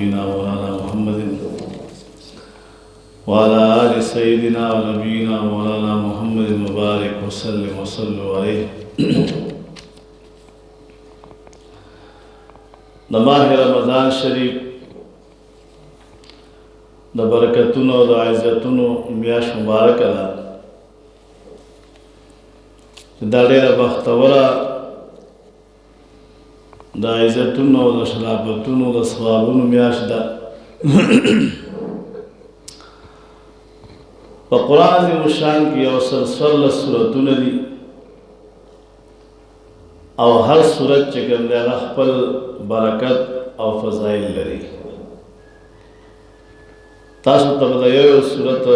सय्यिदिना मौलाना मुहम्मदिन वाला आलि सय्यिदिना व नबीना मौलाना मुहम्मदिन मुबारक वसल्लिम वसल्लु अलैहि। माह रमज़ान शरीफ द बरकतुनो द इज़्ज़तुनो मियाश मुबारक दा दा ढेर बख्तवरा द इज़्ज़तुनो द शराफतुनो द सवाबुनो मियाश दा क़ुरान अज़ीमुश्शान की अवसर सल्ल सूरतुन दी और हर सूरत चिकन दे खपल बरकत और फ़ज़ाइल लरी। तासु तबदयो सूरत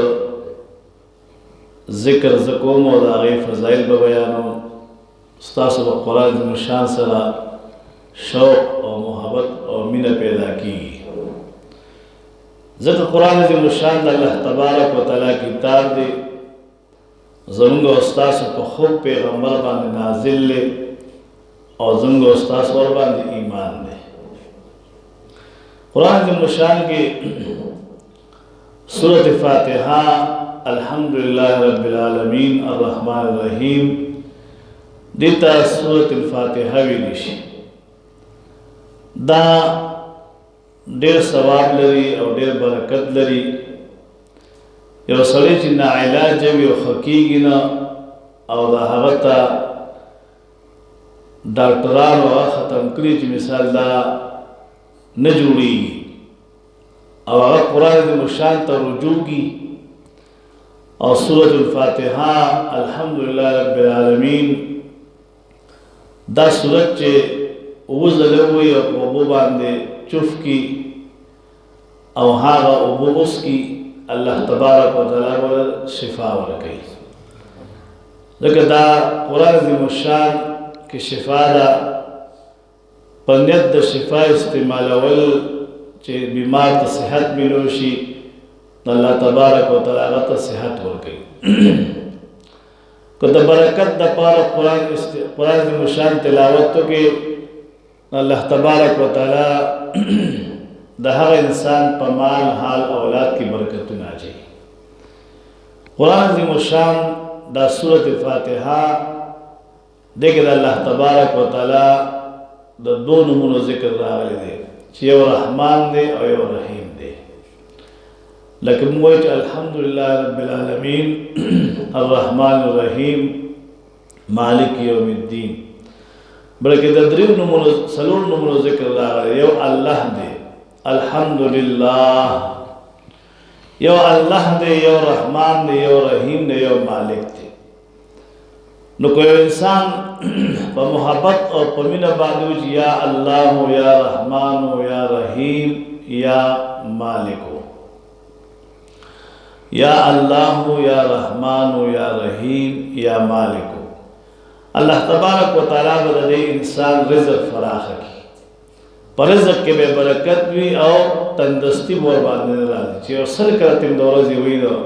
ज़िक्र ज़कोम और दाग़ी फ़ज़ाइल बयानो तासु क़ुरान अज़ीमुश्शान सरा शौक़ और मोहब्बत और मीना पैदा की। ज़िक्र क़ुरान अज़ीमुश्शान अल्लाह तबारक व तआला किताब दे ज़रूंगा उस्तास को खूब पैगम्बर बांध नाजिल ले और ज़रूंगा उस्तास और बांध ईमान दे। क़ुरान अज़ीमुश्शान की सूरत फ़ातिहा अल्हम्दुलिल्लाह रब्बिल आलमीन अर्रहमानिर रहीम देता सूरत फ़ातिहा विदिश दा ढेर सवाब लरी और ढेर बरकत लरी। यो सड़े ची ना इलाज जब यो खकीगी ना और दा हवता डॉक्टरान व ख़त्म करी ची मिसाल दा न जुड़ी और अगर कुरान अज़ीमुश्शान तर रुजू की और सूरत फ़ातिहा अल्हम्दुलिल्लाह रब्बिल आलमीन दा सूरत चे उज़ले हुई और वबू बांधे चुफ की और हागा उबूस की अल्लाह तबारक व तआला वर शिफा वर कई। लेकिन दा कुरान अज़ीमुश्शान की शिफा दा पन्यत द शिफा इस्तेमाल अवल चे बीमार त सेहत मिलोशी अल्लाह तबारक व तआला त सेहत वर कई। को द बरकत द पार कुरान अज़ीमुश्शान तिलावत तो के अल्लाह तबारक व तआला द हर इंसान पर माल हाल औलाद की बरकत ना जाए। कुरान अज़ीमुश्शान दा सूरत फ़ातिहा देखे अल्लाह तबारक व तआला द दो नमूनो ज़िक्र रावले दे यो रहमान दे और यो रहीम दे। लेकिन वो अल्हम्दुलिल्लाह रब्बिल आलमीन अर्रहमानिर रहीम मालिक यौमिद्दीन बल्कि दरीब नमूनो सलूल नमूनो ज़िक्र रावले यो अल्लाह दे अल्हम्दुलिल्लाह यो अल्लाह दे यो रहमान दे यो रहीम दे यो मालिक दे। न कोई इंसान पर मोहब्बत और पमीना बादूज या अल्लाह हो या रहमान हो या रहीम या मालिक हो या अल्लाह हो या रहमान हो या रहीम या मालिक हो अल्लाह तबारक व तआला बदले इंसान रिज़्क़ फराख की पर रिज़्क़ के बेबरकत भी और तंदुरुस्ती बोल बांधने राजी और सर करते दौरा जी हुई दो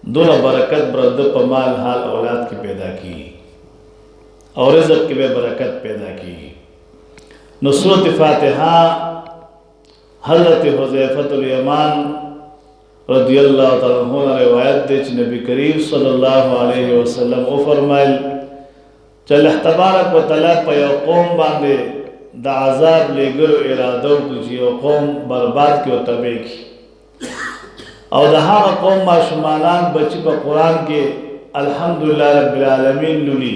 दोनों बरकत बरद पमाल हाल औलाद की पैदा की और रिज़्क़ के बेबरकत पैदा की। नुसूरत फ़ातिहा हज़रत हुज़ैफ़तुल यमान रज़ियल्लाहु तआला अन्हु ने रिवायत दे नबी करीम सल्लल्लाहु अलैहि वसल्लम ओ फरमाइल चल तबारक व तआला पे कौम बांधे द आज़ाब लेगर इरादो कुजियो कौम बर्बाद के तबे की और दहा कौम माशुमानान बची पर कुरान के अल्हम्दुलिल्लाह रब्बिल आलमीन लुली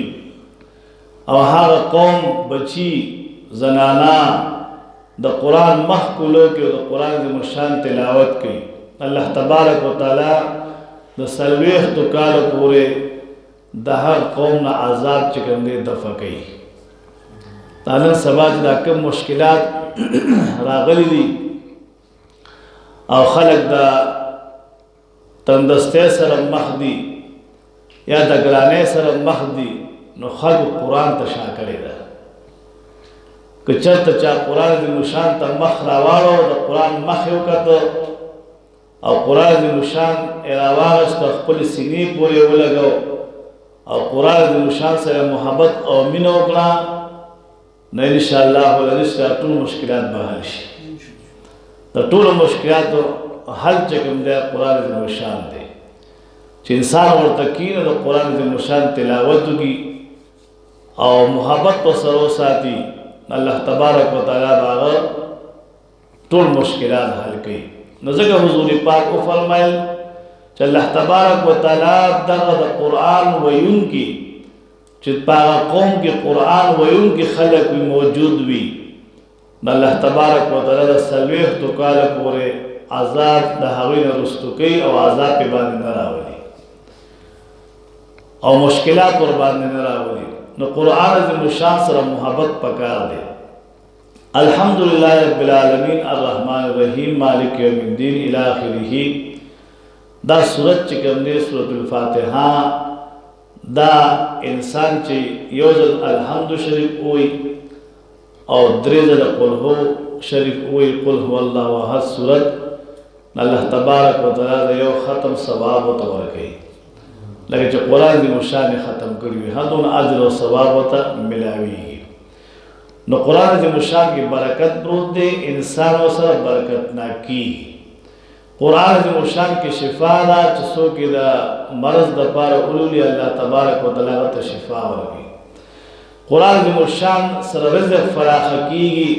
और हाँ कौम बची जनाना द कुरान महकुलो के द कुरान अज़ीमुश्शान तिलावत की अल्लाह तबारक व तआला द सलवेह तो काल पूरे दहर कौम ना आज़ाब चिकंदे दफ़ा कई तालन समाज दा कम मुश्किलात रागली दी और खलक दा तंदस्ते सर महदी या दगराने सर महदी नो खल्क कुरान तशा करेगा कचर तचा कुरान अज़ीमुश्शान त मख रावाड़ो द कुरान मख का तो और कुरान अज़ीमुश्शान एरावागस तो खपल सीने पूरे वो लगाओ और कुरान अज़ीमुश्शान से मोहब्बत और मिनो करा न इंशाअल्लाह वल रिश्ता मुश्किलात बहाल د ټولو مشکلاتو حل چې کوم دی قرآن عظیم الشان دی چې انسان ورته کینه د قرآن عظیم الشان تلاوت وکړي او محبت په سره وساتي، الله تبارک وتعالی به هغه ټول مشکلات حل کوي. نو ځکه حضور پاک وفرمایل چې الله تبارک وتعالی دغه د قرآن ویونکي چې په هغه قوم کې قرآن ویونکي خلک موجود وي، نو الله تبارک وتعالی د 40 کاله پورې عذاب د هغوی نه رستو کوي او عذاب پې باندې نه راولي او مشکلات ور باندې نه راولي. نو قرآن عظیم الشان سره محبت پکار دی. الحمدللہ رب العالمین الرحمن الرحیم مالک یوم الدین الی آخره. دا سورت چې کوم دی سورت الفاتحه، دا انسان چې یو ځل الحمد شریف ووایي او 3 ځله قل هو شریف ووایي، قل هو الله احد سورت، الله تبارک وتعالی د یو ختم ثواب ورته ورکوي. لکه چې قرآن عظیم الشان ختم کړي وي، هدون اجر او ثواب ورته ملاویږي. نو قرآن عظیم الشان کې برکت پروت دی، انسان ورسره برکتناک کیږي. قرآن عظیم الشان کې شفا ده چې څوک یې د مرض دپاره اولولي الله تبارک وتعالی هغه ته شفا ورکوي. قرآن عظیم الشان سره رزق فراخه کیږي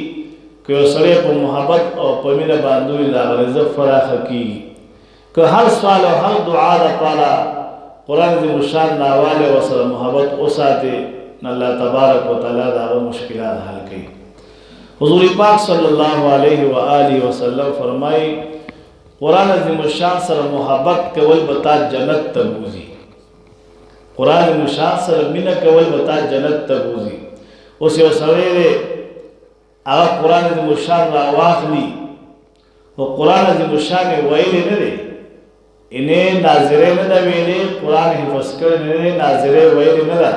که یو سړی په محبت او په مینه باندې وي، د هغه رزق فراخه کیږي. که هر سوال او هر دعا دپاره قرآن عظیم الشان ناواله ورسره محبت وساتي، الله تبارک وتعالی د هغه مشکلات حل کوي. حضور پاک صلی الله علیه و آله وسلم فرمایي قرآن عظیم الشان سره محبت کول به تا جنت ته بوځي. قرآن عظیم الشان سره مینه کول به تا جنت ته بوځي. اوس یو سړی دی هغه قرآن عظیم الشان راواخلي خو قرآن عظیم الشان یې ویلی نه دی، انہیں ناظرے نہ دا ویلے، قرآن حفظ کرنے ناظرے ویلے نہ دا،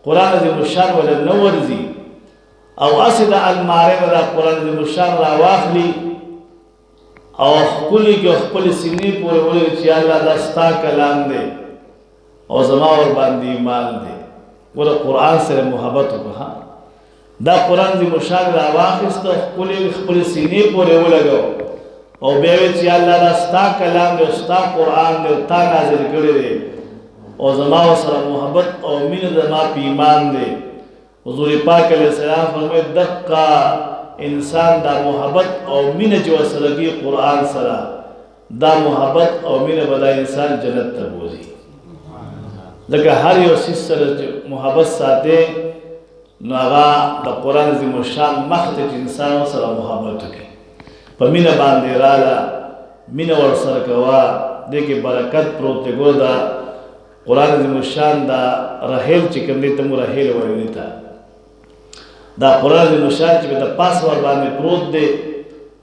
قرآن عظیم الشان ولی نورزی او اسی دا المارے نہ دا قرآن عظیم الشان را واخلی او خپلی کی خپلی سینی پورے بولے چی اللہ دا ستا کلام دے او زماور باندی ایمان دے. وہ قرآن سے محبت ہو کہا دا قرآن عظیم الشان را واخستا خپلی سینی پورے بولے گو او بیوی چی اللہ دا ستا کلام دے ستا قرآن دے تا نازل کردے دے او زما و سر محبت او مین زما پی ایمان دے. حضور پاک علیہ السلام فرمائے دقا انسان دا محبت او مین جو سرگی قرآن سرا دا محبت او مین بدا انسان جنت تبوزی. لکہ ہر یو سیس سر محبت ساتے ناغا دا قرآن عظیم الشان مخت انسان سر محبت کی پا مین باندی رالا مین ورسر کوا دیکھ برکت پروت گو دا قرآن عظیم الشان دا رحیل چکم دیتا مو رحیل ورنیتا دا قرآن عظیم الشان چکم دا پاس ور باندی پروت دے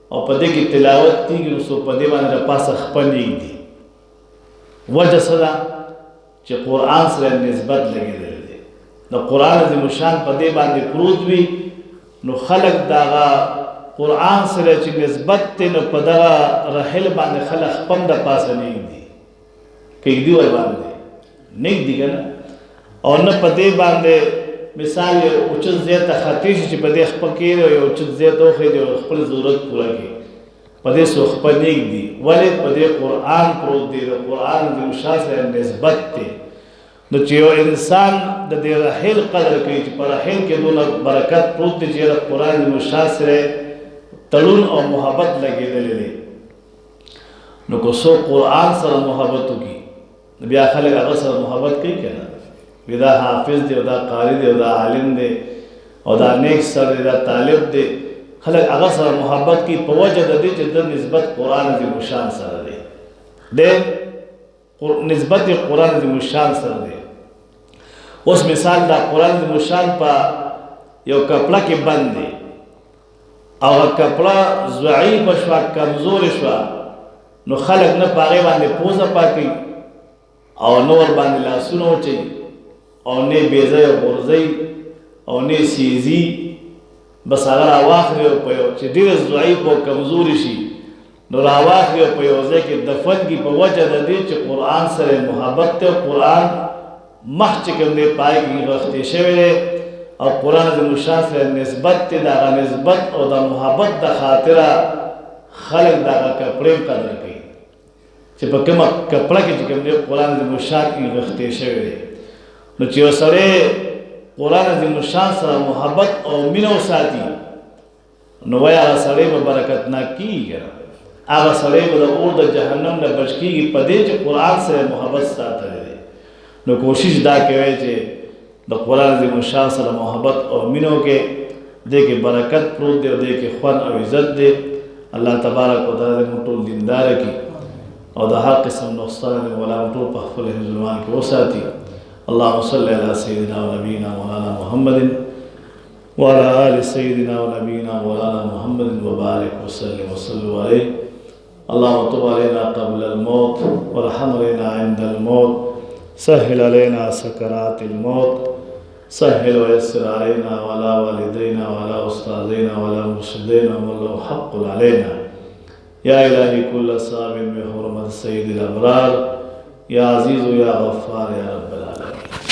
او پا دیکھ تلاوت تیگی نسو پا دی باندی دا پاس اخپنیگ دی. وجہ صدا چی قرآن سر نسبت لگی دے دا قرآن عظیم الشان پا دی باندی پروت بھی نو خلق داغا قرآن سره چې نسبت تی نو پا دغا رحل باندې خلق پم دا پاسا نیگ دی کئی دی ور باندې نیگ دی کنا او نا پا دی باندې مثال اچت زیتا خطیش چی پا دی خپا کیر او اچت زیتا خید او خپل ضرورت پورا کی پا دی سو خپا نیگ دی ولی پا دی قرآن پروت دی دا قرآن دی مشاہ سره نسبت تی نو چې یو انسان د دې رحل قدر کوي چې پر رحل کې دونه برکت پروت دی چې د قرآن دی مشاہ سره تلون او محبت لگے دلے نو کو سو قرآن سر محبتو کی بیا خلق اگر سر محبت کی کنا ودا حافظ دے ودا قاری دے ودا عالم دے ودا نیک سر دے ودا طالب دے خلق اگر سر محبت کی پوجہ دے جدر نسبت قرآن عظیم الشان سر دے نسبت قرآن عظیم الشان سر دے. اس مثال دا قرآن عظیم الشان پا یو کپڑا کی بند دے او کپڑا ضعیف شوا کمزور شوا نو خلق نه پاغه باندې پوزه پاکی او نور باندې لاسونو چي او نه بیزه غرزي او نه سیزي بس هغه راواخلي او په چې ډیر ضعیف او کمزور شي نو راواخلي او په یو ځکه دفن کی په وجه د دې چې قرآن سره محبت ته قرآن مخ چې کوم دی پای کې وخت شوی او قرآن عظیم الشان سره نسبت تی دا نسبت او دا محبت دا خاطره خلق دا کپڑے قدر کوي چې په کومه کپړه کې چې کوم دی قرآن عظیم الشان کې غښتې شوی دی نو چې یو سړی قرآن عظیم الشان سره محبت او مینه وساتي نو وایي هغه سړی به برکتناک کېږي هغه سړی به د اور د جهنم نه بچ کېږي په دې چې قرآن سره محبت ساتلی دی نو کوشش دا کوئ چې د قرآن عظیم الشان سره محبت او مینه وکړئ دې کې برکت پروت دی او دې کې خوند او عزت دی الله تبارک وتعالی موږ ټول دینداره کړي او د هر قسم نقصان دی مولا موږ ټول په خپل حفظ کې وساتي اللهم صل على سيدنا ونبينا مولانا محمد وعلى آل سيدنا ونبينا مولانا محمد وبارك وسلم وصلوا عليه اللهم تب علينا قبل الموت وارحم علينا عند الموت سهل علينا سكرات الموت سهل ويسر علينا وعلى والدينا وعلى أستاذنا وعلى مرشدينا ومن له حق علينا يا إلهي كل صابر بحرمة سيد الأبرار يا عزيز يا غفار يا رب العالمين